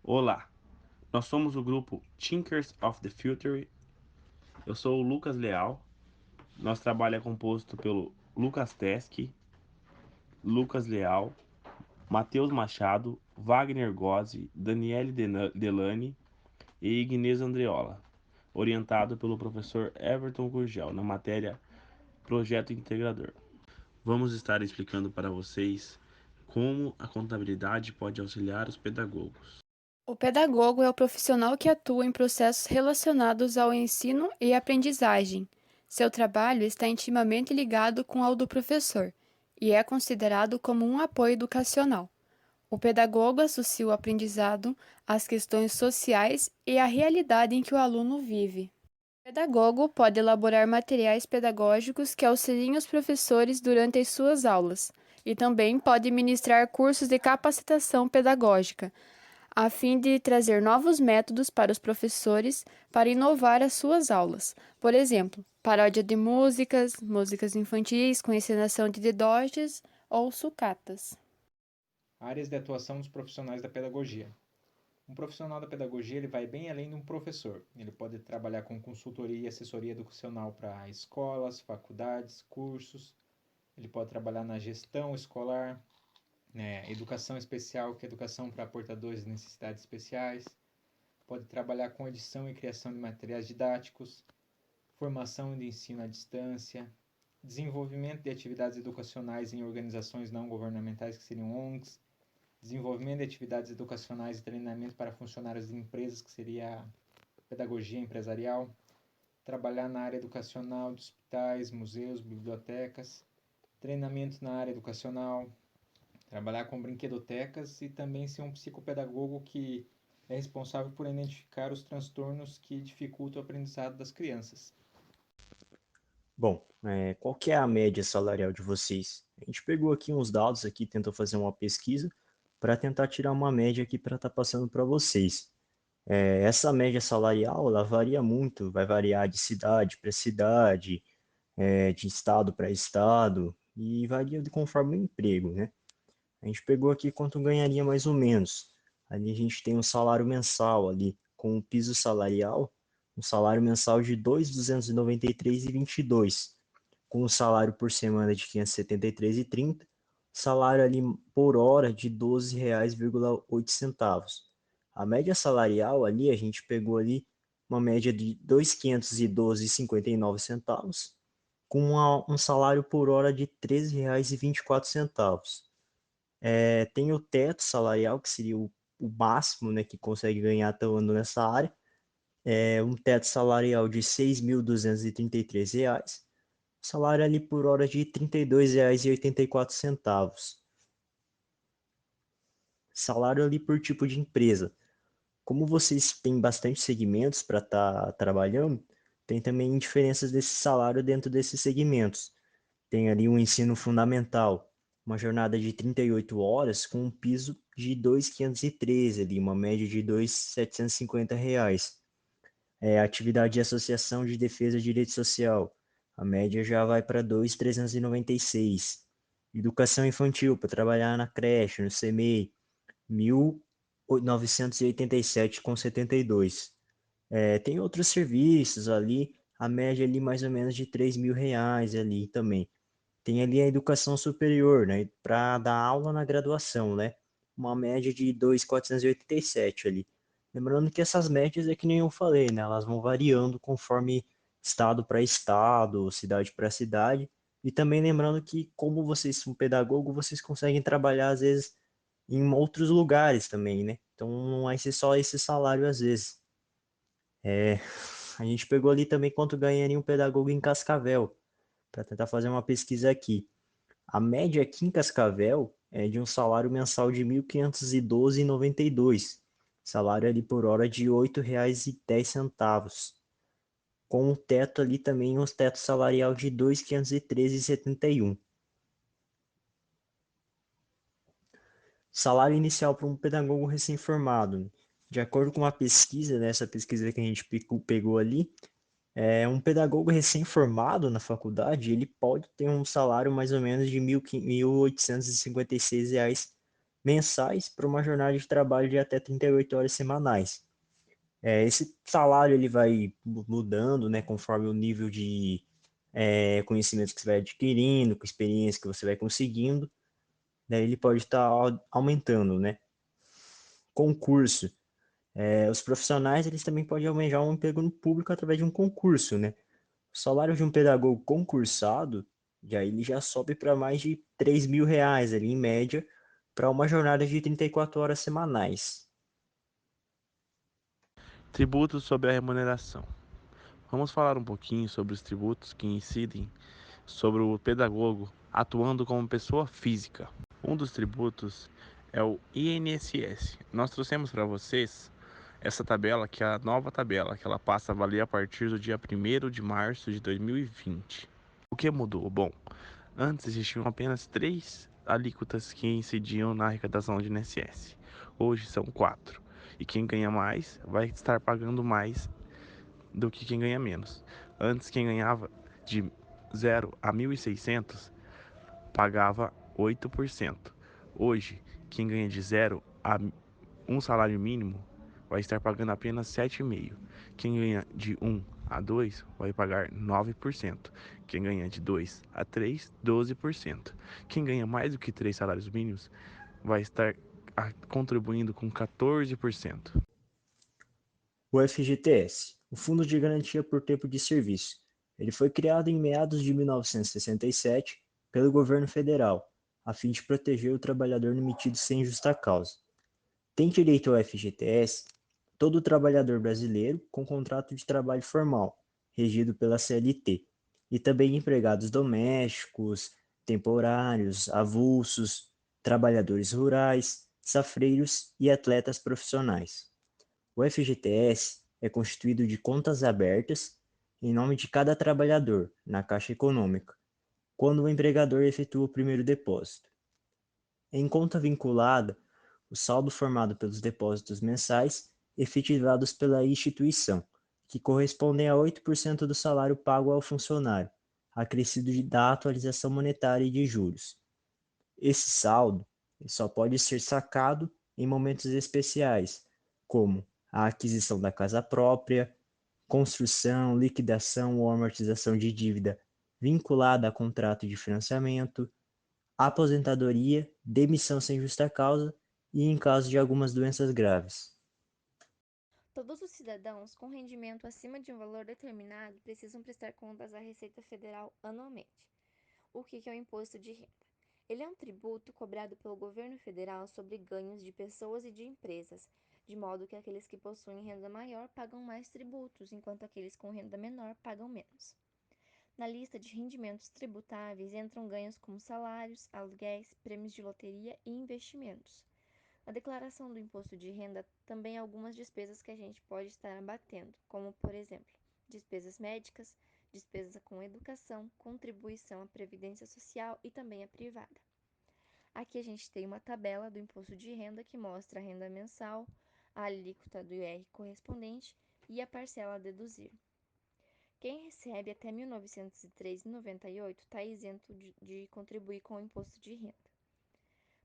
Olá, nós somos o grupo Thinkers of the Future. Eu sou o Lucas Leal. Nosso trabalho é composto pelo Lucas Teske, Lucas Leal, Matheus Machado, Wagner Gozzi, Daniele Delane e Ignez Andreola, orientado pelo professor Everton Gurgel na matéria Projeto Integrador. Vamos estar explicando para vocês como a contabilidade pode auxiliar os pedagogos. O pedagogo é o profissional que atua em processos relacionados ao ensino e aprendizagem. Seu trabalho está intimamente ligado com ao do professor e é considerado como um apoio educacional. O pedagogo associa o aprendizado às questões sociais e à realidade em que o aluno vive. O pedagogo pode elaborar materiais pedagógicos que auxiliem os professores durante as suas aulas e também pode ministrar cursos de capacitação pedagógica a fim de trazer novos métodos para os professores para inovar as suas aulas. Por exemplo, paródia de músicas, músicas infantis com encenação de dedoches ou sucatas. Áreas de atuação dos profissionais da pedagogia. Um profissional da pedagogia ele vai bem além de um professor. Ele pode trabalhar com consultoria e assessoria educacional para escolas, faculdades, cursos. Ele pode trabalhar na gestão escolar, né, educação especial, que é educação para portadores de necessidades especiais. Pode trabalhar com edição e criação de materiais didáticos, formação de ensino à distância, desenvolvimento de atividades educacionais em organizações não governamentais, que seriam ONGs, desenvolvimento de atividades educacionais e treinamento para funcionários de empresas, que seria a pedagogia empresarial, trabalhar na área educacional de hospitais, museus, bibliotecas, treinamento na área educacional, trabalhar com brinquedotecas e também ser um psicopedagogo que é responsável por identificar os transtornos que dificultam o aprendizado das crianças. Bom, qual que é a média salarial de vocês? A gente pegou aqui uns dados aqui, tentou fazer uma pesquisa para tentar tirar uma média aqui para estar passando para vocês. Essa média salarial, ela varia muito, vai variar de cidade para cidade, de estado para estado, e varia conforme o emprego, né? A gente pegou aqui quanto ganharia mais ou menos. Ali a gente tem um salário mensal ali, com o piso salarial, um salário mensal de 2.293,22, com um salário por semana de 573,30, salário ali por hora de R$ 12,08. A média salarial ali, a gente pegou ali uma média de 2.512,59, com um salário por hora de R$ 13,24. Tem o teto salarial, que seria o máximo, né, que consegue ganhar atuando nessa área. Um teto salarial de R$ 6.233, salário ali por hora de R$ 32,84. Salário ali por tipo de empresa. Como vocês têm bastante segmentos para estar trabalhando, tem também diferenças desse salário dentro desses segmentos. Tem ali um ensino fundamental, uma jornada de 38 horas com um piso de 2.513 ali, uma média de 2.750 reais. Atividade de associação de defesa de direito social, a média já vai para 2.396. Educação infantil, para trabalhar na creche, no CMEI, 1.987,72. Tem outros serviços ali, a média ali mais ou menos de R$ 3.000 ali também. Tem ali a educação superior, né, para dar aula na graduação, né, uma média de 2.487 ali. Lembrando que essas médias é que nem eu falei, né, elas vão variando conforme estado para estado, cidade para cidade, e também lembrando que como vocês são pedagogo, vocês conseguem trabalhar às vezes em outros lugares também, né, então não vai ser só esse salário às vezes. A gente pegou ali também quanto ganharia um pedagogo em Cascavel, para tentar fazer uma pesquisa aqui. A média aqui em Cascavel é de um salário mensal de R$ 1.512,92, salário ali por hora de R$ 8,10, com o teto ali também, um teto salarial de R$ 2.513,71. Salário inicial para um pedagogo recém-formado. De acordo com uma pesquisa, nessa pesquisa que a gente pegou ali, um pedagogo recém-formado na faculdade, ele pode ter um salário mais ou menos de R$ 1.856 mensais para uma jornada de trabalho de até 38 horas semanais. Esse salário ele vai mudando, né, conforme o nível de conhecimentos que você vai adquirindo, com experiência que você vai conseguindo, daí ele pode estar aumentando, né? Concurso. Os profissionais eles também podem almejar um emprego no público através de um concurso, né? O salário de um pedagogo concursado, ele já sobe para mais de R$ 3.000 ali, em média, para uma jornada de 34 horas semanais. Tributos sobre a remuneração. Vamos falar um pouquinho sobre os tributos que incidem sobre o pedagogo atuando como pessoa física. Um dos tributos é o INSS. Nós trouxemos para vocês essa tabela, que é a nova tabela, que ela passa a valer a partir do dia 1º de março de 2020. O que mudou? Bom, antes existiam apenas 3 alíquotas que incidiam na arrecadação de INSS. Hoje são 4. E quem ganha mais vai estar pagando mais do que quem ganha menos. Antes, quem ganhava de 0 a 1.600 pagava 8%. Hoje, quem ganha de 0 a um salário mínimo vai estar pagando apenas 7,5%. Quem ganha de 1 a 2 vai pagar 9%. Quem ganha de 2 a 3, 12%. Quem ganha mais do que 3 salários mínimos vai estar contribuindo com 14%. O FGTS, o Fundo de Garantia por Tempo de Serviço. Ele foi criado em meados de 1967 pelo governo federal, a fim de proteger o trabalhador demitido sem justa causa. Tem direito ao FGTS todo trabalhador brasileiro com contrato de trabalho formal, regido pela CLT, e também empregados domésticos, temporários, avulsos, trabalhadores rurais, safreiros e atletas profissionais. O FGTS é constituído de contas abertas em nome de cada trabalhador na Caixa Econômica, quando o empregador efetua o primeiro depósito. Em conta vinculada, o saldo formado pelos depósitos mensais efetivados pela instituição, que correspondem a 8% do salário pago ao funcionário, acrescido da atualização monetária e de juros. Esse saldo só pode ser sacado em momentos especiais, como a aquisição da casa própria, construção, liquidação ou amortização de dívida vinculada a contrato de financiamento, aposentadoria, demissão sem justa causa e em caso de algumas doenças graves. Todos os cidadãos com rendimento acima de um valor determinado precisam prestar contas à Receita Federal anualmente. O que é o imposto de renda? Ele é um tributo cobrado pelo governo federal sobre ganhos de pessoas e de empresas, de modo que aqueles que possuem renda maior pagam mais tributos, enquanto aqueles com renda menor pagam menos. Na lista de rendimentos tributáveis entram ganhos como salários, aluguéis, prêmios de loteria e investimentos. Na declaração do imposto de renda, também há algumas despesas que a gente pode estar abatendo, como, por exemplo, despesas médicas, despesa com educação, contribuição à previdência social e também a privada. Aqui a gente tem uma tabela do imposto de renda que mostra a renda mensal, a alíquota do IR correspondente e a parcela a deduzir. Quem recebe até R$ 1.903,98 está isento de contribuir com o imposto de renda.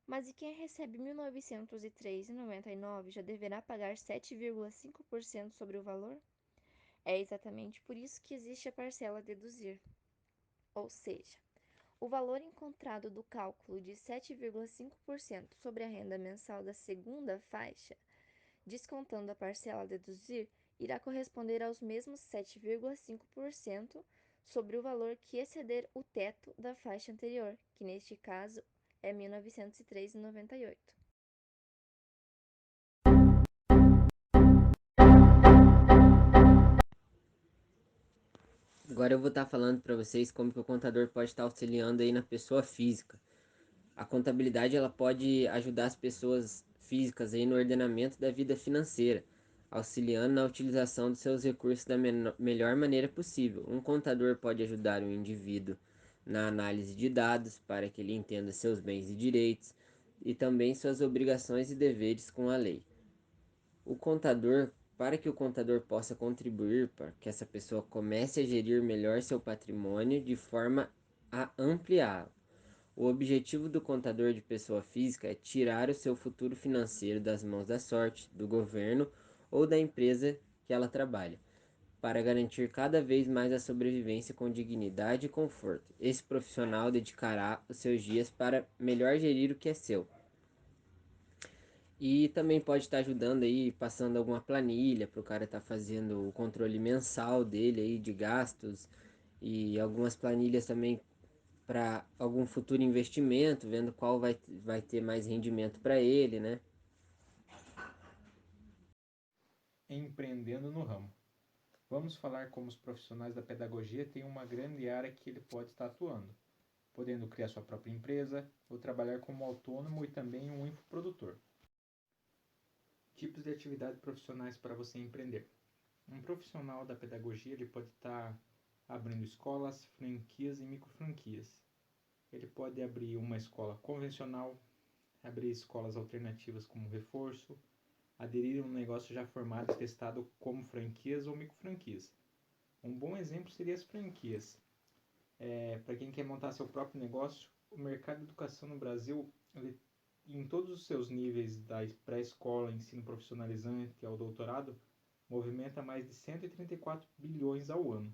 Mas e quem recebe R$ 1.903,99 já deverá pagar 7,5% sobre o valor? É exatamente por isso que existe a parcela a deduzir. Ou seja, o valor encontrado do cálculo de 7,5% sobre a renda mensal da segunda faixa, descontando a parcela a deduzir, irá corresponder aos mesmos 7,5% sobre o valor que exceder o teto da faixa anterior, que neste caso é R$ 1.903,98. Agora eu vou estar falando para vocês como que o contador pode estar auxiliando aí na pessoa física. A contabilidade ela pode ajudar as pessoas físicas aí no ordenamento da vida financeira, auxiliando na utilização de seus recursos da melhor maneira possível. Um contador pode ajudar o indivíduo na análise de dados para que ele entenda seus bens e direitos e também suas obrigações e deveres com a lei. O contador, para que o contador possa contribuir para que essa pessoa comece a gerir melhor seu patrimônio de forma a ampliá-lo. O objetivo do contador de pessoa física é tirar o seu futuro financeiro das mãos da sorte, do governo ou da empresa que ela trabalha, para garantir cada vez mais a sobrevivência com dignidade e conforto. Esse profissional dedicará os seus dias para melhor gerir o que é seu. E também pode estar ajudando aí, passando alguma planilha para o cara estar fazendo o controle mensal dele aí de gastos e algumas planilhas também para algum futuro investimento, vendo qual vai ter mais rendimento para ele, né? Empreendendo no ramo. Vamos falar como os profissionais da pedagogia têm uma grande área que ele pode estar atuando, podendo criar sua própria empresa ou trabalhar como autônomo e também um infoprodutor. Tipos de atividades profissionais para você empreender. Um profissional da pedagogia ele pode estar abrindo escolas, franquias e microfranquias. Ele pode abrir uma escola convencional, abrir escolas alternativas como reforço, aderir a um negócio já formado e testado como franquias ou microfranquias. Um bom exemplo seria as franquias. Para quem quer montar seu próprio negócio, o mercado de educação no Brasil, ele, em todos os seus níveis, da pré-escola, ensino profissionalizante ao doutorado, movimenta mais de 134 bilhões ao ano.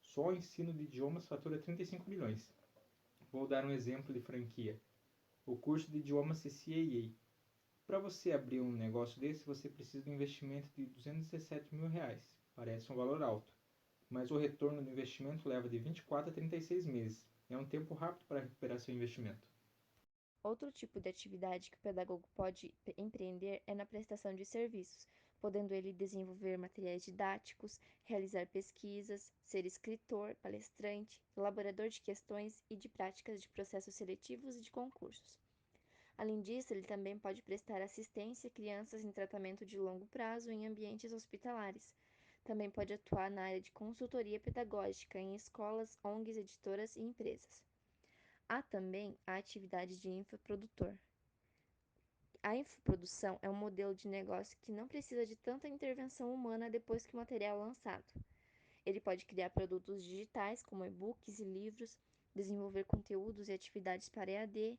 Só o ensino de idiomas fatura 35 bilhões. Vou dar um exemplo de franquia. O curso de idiomas CCAA. Para você abrir um negócio desse, você precisa de um investimento de R$ 217 mil. Parece um valor alto, mas o retorno do investimento leva de 24 a 36 meses. É um tempo rápido para recuperar seu investimento. Outro tipo de atividade que o pedagogo pode empreender é na prestação de serviços, podendo ele desenvolver materiais didáticos, realizar pesquisas, ser escritor, palestrante, elaborador de questões e de práticas de processos seletivos e de concursos. Além disso, ele também pode prestar assistência a crianças em tratamento de longo prazo em ambientes hospitalares. Também pode atuar na área de consultoria pedagógica em escolas, ONGs, editoras e empresas. Há também a atividade de infoprodutor. A infoprodução é um modelo de negócio que não precisa de tanta intervenção humana depois que o material é lançado. Ele pode criar produtos digitais, como e-books e livros, desenvolver conteúdos e atividades para EAD,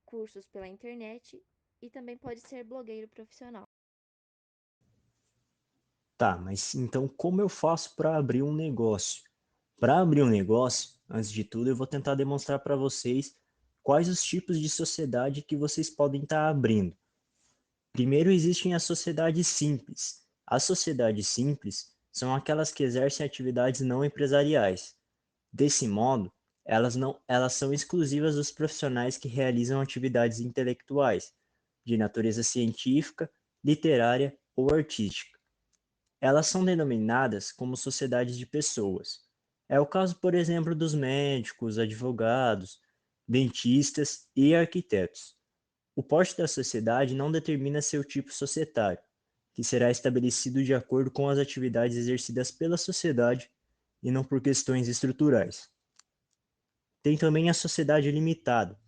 cursos pela internet e também pode ser blogueiro profissional. Tá, mas então como eu faço para abrir um negócio? Para abrir um negócio, antes de tudo, eu vou tentar demonstrar para vocês quais os tipos de sociedade que vocês podem estar abrindo. Primeiro, existem as sociedades simples. As sociedades simples são aquelas que exercem atividades não empresariais. Desse modo, elas são exclusivas dos profissionais que realizam atividades intelectuais, de natureza científica, literária ou artística. Elas são denominadas como sociedades de pessoas. É o caso, por exemplo, dos médicos, advogados, dentistas e arquitetos. O porte da sociedade não determina seu tipo societário, que será estabelecido de acordo com as atividades exercidas pela sociedade e não por questões estruturais. Tem também a sociedade limitada.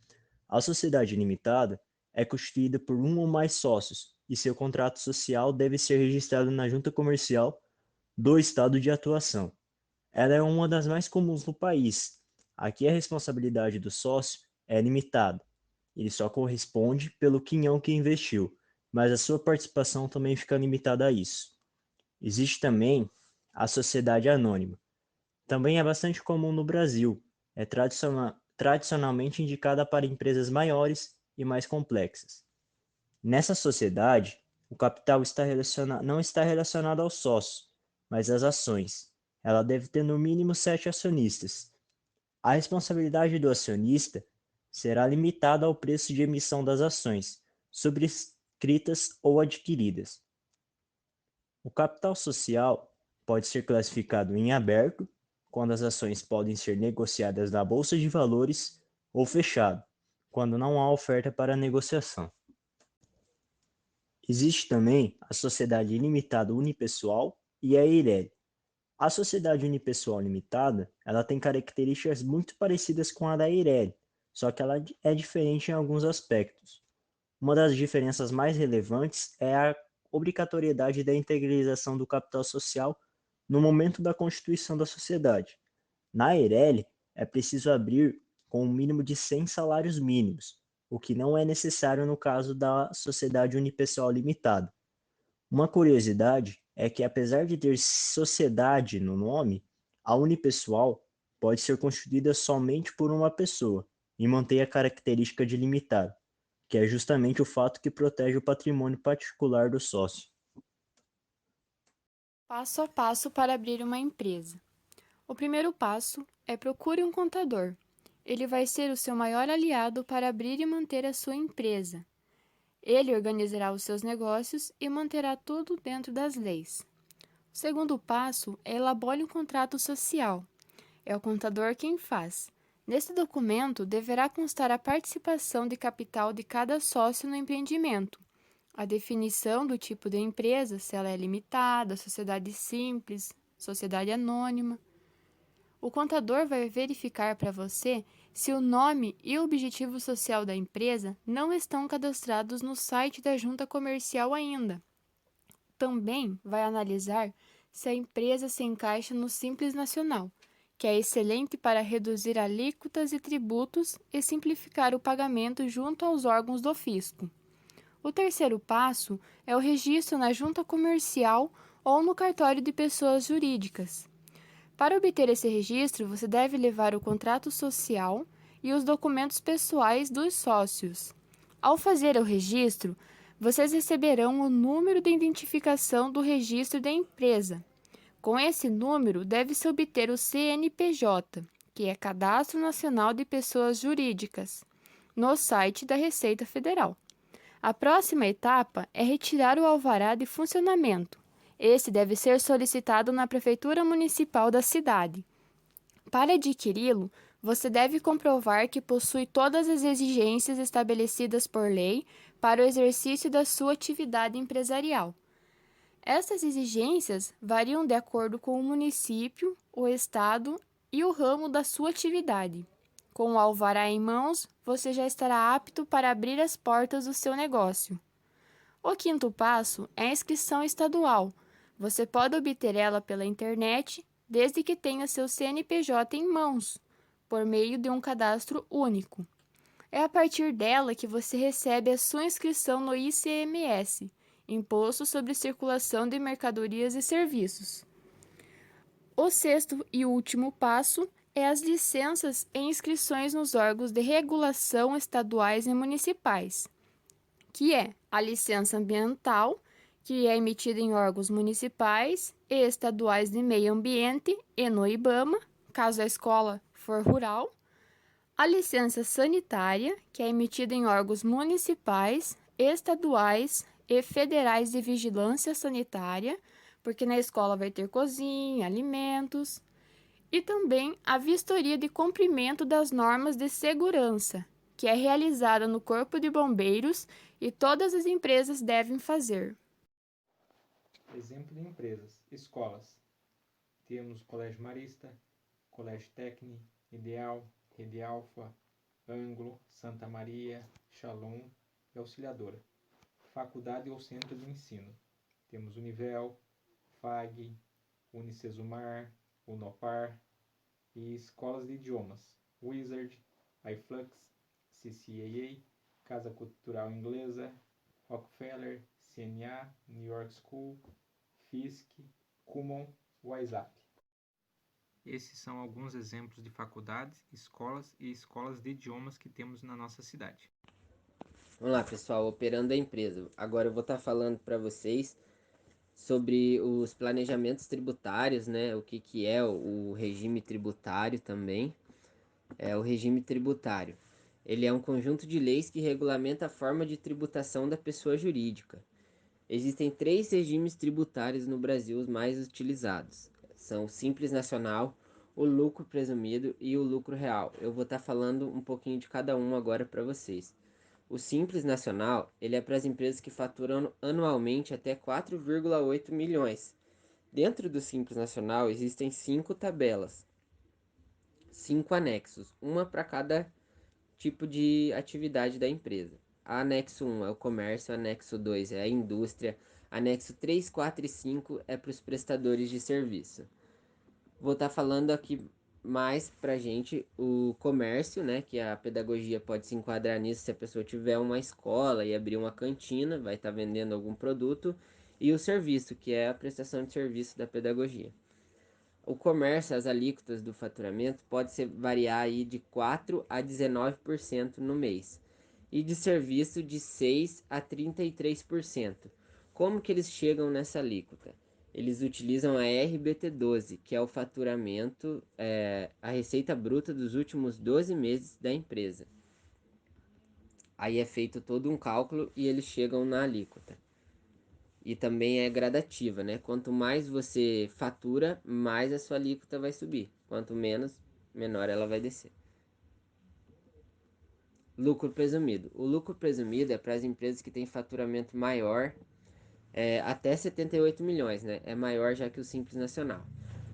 A sociedade limitada é constituída por um ou mais sócios e seu contrato social deve ser registrado na junta comercial do estado de atuação. Ela é uma das mais comuns no país. Aqui a responsabilidade do sócio é limitada. Ele só corresponde pelo quinhão que investiu, mas a sua participação também fica limitada a isso. Existe também a sociedade anônima. Também é bastante comum no Brasil. É tradicionalmente indicada para empresas maiores e mais complexas. Nessa sociedade, o capital não está relacionado aos sócios, mas às ações. Ela deve ter no mínimo 7 acionistas. A responsabilidade do acionista será limitada ao preço de emissão das ações, subscritas ou adquiridas. O capital social pode ser classificado em aberto, quando as ações podem ser negociadas na bolsa de valores, ou fechado, quando não há oferta para negociação. Existe também a sociedade limitada unipessoal e a EIRELI. A sociedade unipessoal limitada, ela tem características muito parecidas com a da EIRELI, só que ela é diferente em alguns aspectos. Uma das diferenças mais relevantes é a obrigatoriedade da integralização do capital social no momento da constituição da sociedade. Na EIRELI, é preciso abrir com um mínimo de 100 salários mínimos, o que não é necessário no caso da sociedade unipessoal limitada. Uma curiosidade é que, apesar de ter sociedade no nome, a unipessoal pode ser constituída somente por uma pessoa e mantém a característica de limitado, que é justamente o fato que protege o patrimônio particular do sócio. Passo a passo para abrir uma empresa. O primeiro passo é procure um contador. Ele vai ser o seu maior aliado para abrir e manter a sua empresa. Ele organizará os seus negócios e manterá tudo dentro das leis. O segundo passo é elabore um contrato social. É o contador quem faz. Neste documento deverá constar a participação de capital de cada sócio no empreendimento, a definição do tipo de empresa, se ela é limitada, sociedade simples, sociedade anônima. O contador vai verificar para você se o nome e o objetivo social da empresa não estão cadastrados no site da junta comercial ainda. Também vai analisar se a empresa se encaixa no Simples Nacional, que é excelente para reduzir alíquotas e tributos e simplificar o pagamento junto aos órgãos do fisco. O terceiro passo é o registro na junta comercial ou no cartório de pessoas jurídicas. Para obter esse registro, você deve levar o contrato social e os documentos pessoais dos sócios. Ao fazer o registro, vocês receberão o número de identificação do registro da empresa. Com esse número, deve-se obter o CNPJ, que é Cadastro Nacional de Pessoas Jurídicas, no site da Receita Federal. A próxima etapa é retirar o alvará de funcionamento. Esse deve ser solicitado na Prefeitura Municipal da cidade. Para adquiri-lo, você deve comprovar que possui todas as exigências estabelecidas por lei para o exercício da sua atividade empresarial. Essas exigências variam de acordo com o município, o estado e o ramo da sua atividade. Com o alvará em mãos, você já estará apto para abrir as portas do seu negócio. O quinto passo é a inscrição estadual. Você pode obter ela pela internet, desde que tenha seu CNPJ em mãos, por meio de um cadastro único. É a partir dela que você recebe a sua inscrição no ICMS, Imposto sobre Circulação de Mercadorias e Serviços. O sexto e último passo é as licenças e inscrições nos órgãos de regulação estaduais e municipais, que é a licença ambiental, que é emitida em órgãos municipais e estaduais de meio ambiente e no IBAMA, caso a escola for rural, a licença sanitária, que é emitida em órgãos municipais, estaduais e federais de vigilância sanitária, porque na escola vai ter cozinha, alimentos, e também a vistoria de cumprimento das normas de segurança, que é realizada no Corpo de Bombeiros e todas as empresas devem fazer. Exemplo de empresas: escolas. Temos Colégio Marista, Colégio Técnico, Ideal, Rede Alfa, Ângulo, Santa Maria, Shalom e Auxiliadora. Faculdade ou centro de ensino. Temos Univel, FAG, Unicesumar, Unopar e escolas de idiomas: Wizard, iFlux, CCAA, Casa Cultural Inglesa, Rockefeller, CNA, New York School, Fisk, Kumon, WhatsApp. Esses são alguns exemplos de faculdades, escolas e escolas de idiomas que temos na nossa cidade. Vamos lá, pessoal, operando a empresa. Agora eu vou estar falando para vocês sobre os planejamentos tributários, né? O que é o regime tributário também. O regime tributário. Ele é um conjunto de leis que regulamenta a forma de tributação da pessoa jurídica. Existem 3 regimes tributários no Brasil, os mais utilizados. São o Simples Nacional, o lucro presumido e o lucro real. Eu vou estar falando um pouquinho de cada um agora para vocês. O Simples Nacional, ele é para as empresas que faturam anualmente até 4,8 milhões. Dentro do Simples Nacional existem 5 tabelas, 5 anexos, uma para cada tipo de atividade da empresa. Anexo 1 é o comércio, anexo 2 é a indústria, anexo 3, 4 e 5 é para os prestadores de serviço. Vou estar falando aqui Mas pra gente, o comércio, né, que a pedagogia pode se enquadrar nisso se a pessoa tiver uma escola e abrir uma cantina, vai estar vendendo algum produto, e o serviço, que é a prestação de serviço da pedagogia. O comércio, as alíquotas do faturamento pode ser variar aí de 4 a 19% no mês, e de serviço de 6 a 33%. Como que eles chegam nessa alíquota? Eles utilizam a RBT12, que é o faturamento, a receita bruta dos últimos 12 meses da empresa. Aí é feito todo um cálculo e eles chegam na alíquota. E também é gradativa, né? Quanto mais você fatura, mais a sua alíquota vai subir. Quanto menos, menor ela vai descer. Lucro presumido. O lucro presumido é para as empresas que têm faturamento maior, até 78 milhões, né? É maior já que o Simples Nacional.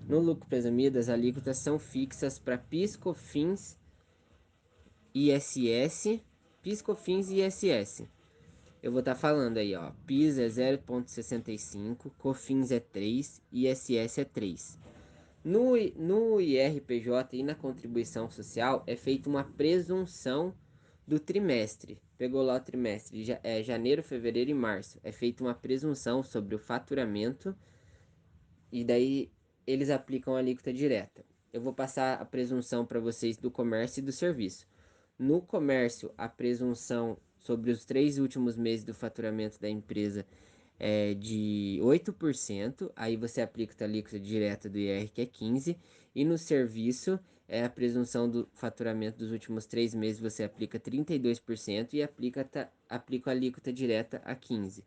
No lucro presumido, as alíquotas são fixas para PIS, COFINS, ISS, PIS, COFINS e ISS. Eu vou estar falando aí, ó. PIS é 0,65, COFINS é 3, ISS é 3. No IRPJ e na contribuição social é feita uma presunção do trimestre. Pegou lá o trimestre, janeiro, fevereiro e março. É feita uma presunção sobre o faturamento e daí eles aplicam a alíquota direta. Eu vou passar a presunção para vocês do comércio e do serviço. No comércio, a presunção sobre os 3 últimos meses do faturamento da empresa é de 8%, aí você aplica a alíquota direta do IR, que é 15%, e no serviço, a presunção do faturamento dos últimos 3 meses, você aplica 32% e aplica a alíquota direta a 15%.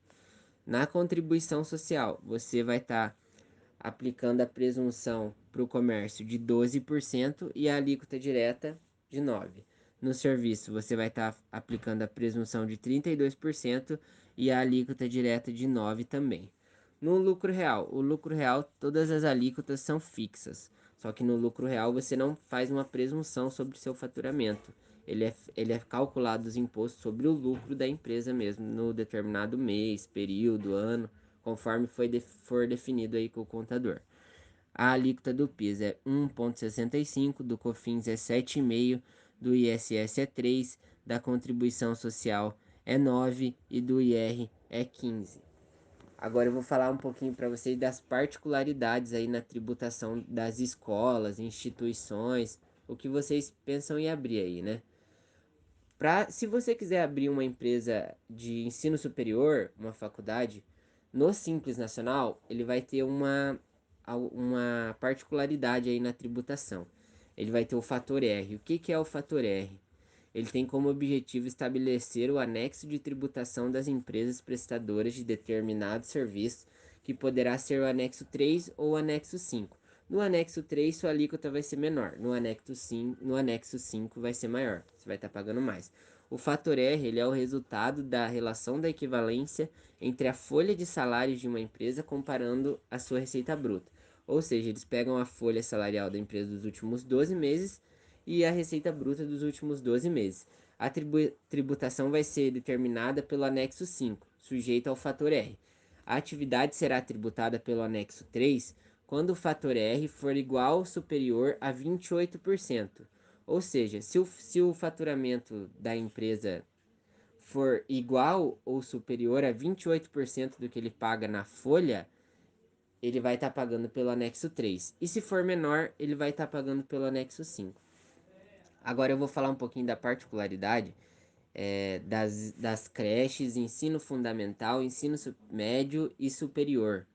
Na contribuição social, você vai estar aplicando a presunção para o comércio de 12% e a alíquota direta de 9%. No serviço, você vai estar aplicando a presunção de 32% e a alíquota direta de 9% também. No lucro real, o lucro real, todas as alíquotas são fixas. Só que no lucro real você não faz uma presunção sobre o seu faturamento. Ele é calculado os impostos sobre o lucro da empresa mesmo, no determinado mês, período, ano, conforme for definido aí com o contador. A alíquota do PIS é 1,65, do COFINS é 7,5, do ISS é 3, da contribuição social é 9 e do IR é 15. Agora eu vou falar um pouquinho para vocês das particularidades aí na tributação das escolas, instituições, o que vocês pensam em abrir aí, né? Se você quiser abrir uma empresa de ensino superior, uma faculdade, no Simples Nacional, ele vai ter uma particularidade aí na tributação. Ele vai ter o fator R. O que é o fator R? Ele tem como objetivo estabelecer o anexo de tributação das empresas prestadoras de determinado serviço, que poderá ser o anexo 3 ou o anexo 5. No anexo 3, sua alíquota vai ser menor. No anexo 5 vai ser maior. Você vai estar pagando mais. O fator R ele é o resultado da relação da equivalência entre a folha de salários de uma empresa comparando a sua receita bruta. Ou seja, eles pegam a folha salarial da empresa dos últimos 12 meses e a receita bruta dos últimos 12 meses. A tributação vai ser determinada pelo anexo 5, sujeito ao fator R. A atividade será tributada pelo anexo 3 quando o fator R for igual ou superior a 28%. Ou seja, se o faturamento da empresa for igual ou superior a 28% do que ele paga na folha, ele vai estar pagando pelo anexo 3. E se for menor, ele vai estar pagando pelo anexo 5. Agora eu vou falar um pouquinho da particularidade das creches, ensino fundamental, ensino médio e superior.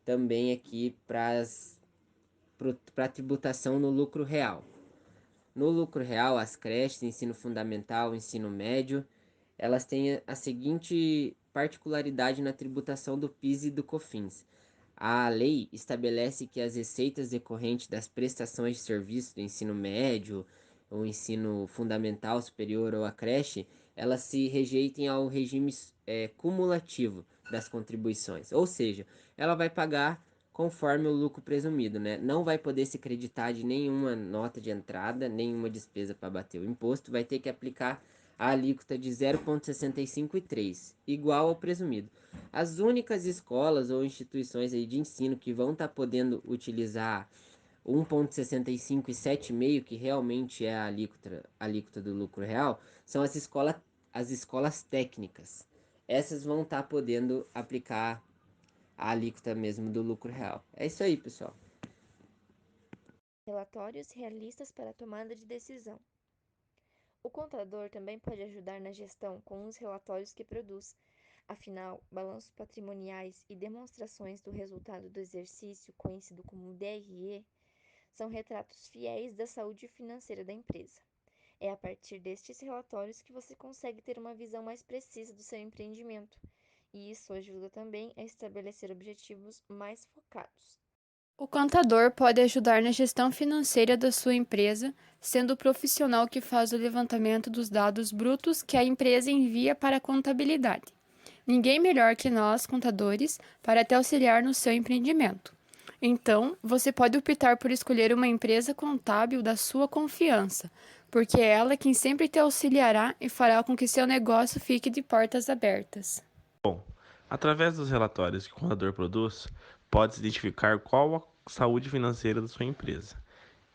Também aqui para a tributação no lucro real. No lucro real, as creches, ensino fundamental, ensino médio, elas têm a seguinte particularidade na tributação do PIS e do COFINS. A lei estabelece que as receitas decorrentes das prestações de serviço do ensino médio, o ensino fundamental, superior ou a creche, elas se rejeitem ao regime cumulativo das contribuições. Ou seja, ela vai pagar conforme o lucro presumido, né? Não vai poder se creditar de nenhuma nota de entrada, nenhuma despesa para bater o imposto, vai ter que aplicar a alíquota de 0,65 e 3, igual ao presumido. As únicas escolas ou instituições aí de ensino que vão estar podendo utilizar 1,65 e 7,5, que realmente é a alíquota do lucro real, são as escolas técnicas. Essas vão estar podendo aplicar a alíquota mesmo do lucro real. É isso aí, pessoal. Relatórios realistas para a tomada de decisão. O contador também pode ajudar na gestão com os relatórios que produz. Afinal, balanços patrimoniais e demonstrações do resultado do exercício, conhecido como DRE, são retratos fiéis da saúde financeira da empresa. É a partir destes relatórios que você consegue ter uma visão mais precisa do seu empreendimento, e isso ajuda também a estabelecer objetivos mais focados. O contador pode ajudar na gestão financeira da sua empresa, sendo o profissional que faz o levantamento dos dados brutos que a empresa envia para a contabilidade. Ninguém melhor que nós, contadores, para te auxiliar no seu empreendimento. Então, você pode optar por escolher uma empresa contábil da sua confiança, porque é ela quem sempre te auxiliará e fará com que seu negócio fique de portas abertas. Através dos relatórios que o contador produz, pode-se identificar qual a saúde financeira da sua empresa.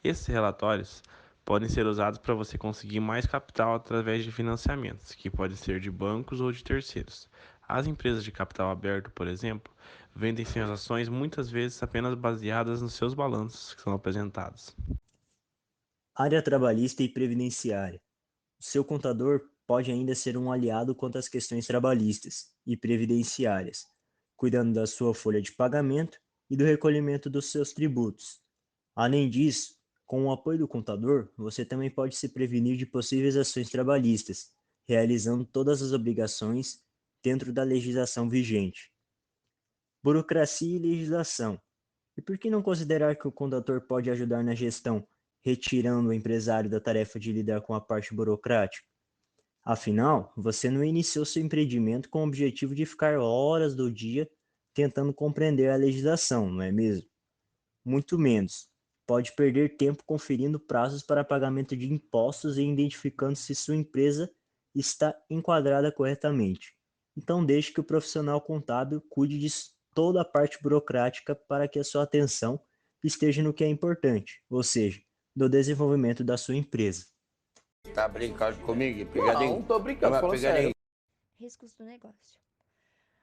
Esses relatórios podem ser usados para você conseguir mais capital através de financiamentos, que podem ser de bancos ou de terceiros. As empresas de capital aberto, por exemplo, vendem suas ações muitas vezes apenas baseadas nos seus balanços que são apresentados. Área trabalhista e previdenciária. O seu contador pode ainda ser um aliado quanto às questões trabalhistas e previdenciárias, cuidando da sua folha de pagamento e do recolhimento dos seus tributos. Além disso, com o apoio do contador, você também pode se prevenir de possíveis ações trabalhistas, realizando todas as obrigações dentro da legislação vigente. Burocracia e legislação. E por que não considerar que o contador pode ajudar na gestão, retirando o empresário da tarefa de lidar com a parte burocrática? Afinal, você não iniciou seu empreendimento com o objetivo de ficar horas do dia tentando compreender a legislação, não é mesmo? Muito menos. Pode perder tempo conferindo prazos para pagamento de impostos e identificando se sua empresa está enquadrada corretamente. Então, deixe que o profissional contábil cuide de toda a parte burocrática para que a sua atenção esteja no que é importante, ou seja, no desenvolvimento da sua empresa. Tá brincando comigo, pegadinho? Não, tô brincando, falando sério. Riscos do negócio.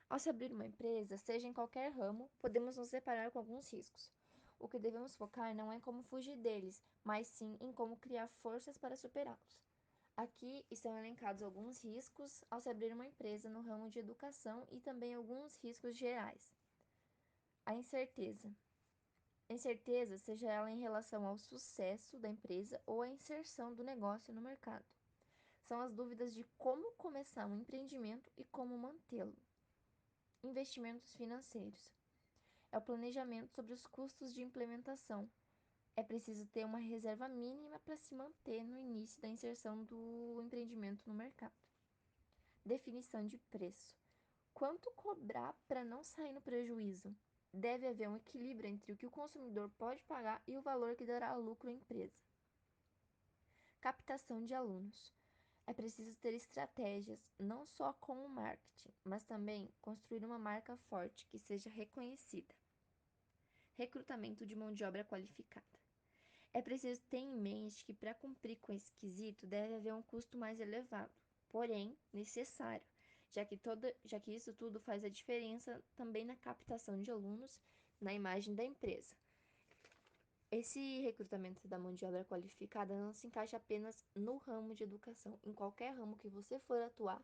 Ao se abrir uma empresa, seja em qualquer ramo, podemos nos deparar com alguns riscos. O que devemos focar não é como fugir deles, mas sim em como criar forças para superá-los. Aqui estão elencados alguns riscos ao se abrir uma empresa no ramo de educação e também alguns riscos gerais. A incerteza. A incerteza, seja ela em relação ao sucesso da empresa ou à inserção do negócio no mercado. São as dúvidas de como começar um empreendimento e como mantê-lo. Investimentos financeiros. É o planejamento sobre os custos de implementação. É preciso ter uma reserva mínima para se manter no início da inserção do empreendimento no mercado. Definição de preço. Quanto cobrar para não sair no prejuízo? Deve haver um equilíbrio entre o que o consumidor pode pagar e o valor que dará lucro à empresa. Captação de alunos. É preciso ter estratégias, não só com o marketing, mas também construir uma marca forte que seja reconhecida. Recrutamento de mão de obra qualificada. É preciso ter em mente que para cumprir com esse quesito deve haver um custo mais elevado, porém necessário, já que isso tudo faz a diferença também na captação de alunos, na imagem da empresa. Esse recrutamento da mão de obra qualificada não se encaixa apenas no ramo de educação. Em qualquer ramo que você for atuar,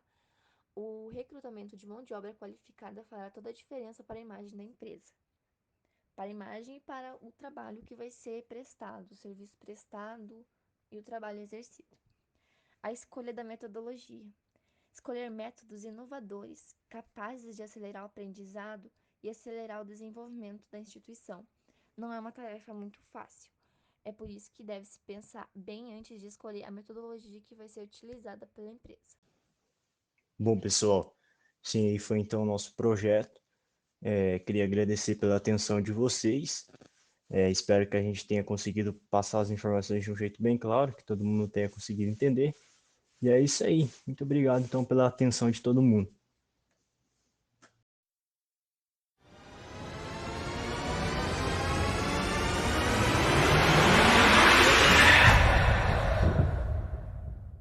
o recrutamento de mão de obra qualificada fará toda a diferença para a imagem da empresa. Para a imagem e para o trabalho que vai ser prestado, o serviço prestado e o trabalho exercido. A escolha da metodologia. Escolher métodos inovadores, capazes de acelerar o aprendizado e acelerar o desenvolvimento da instituição. Não é uma tarefa muito fácil. É por isso que deve-se pensar bem antes de escolher a metodologia que vai ser utilizada pela empresa. Bom, pessoal, sim, aí foi então o nosso projeto. Queria agradecer pela atenção de vocês. Espero que a gente tenha conseguido passar as informações de um jeito bem claro, que todo mundo tenha conseguido entender. E é isso aí. Muito obrigado, então, pela atenção de todo mundo.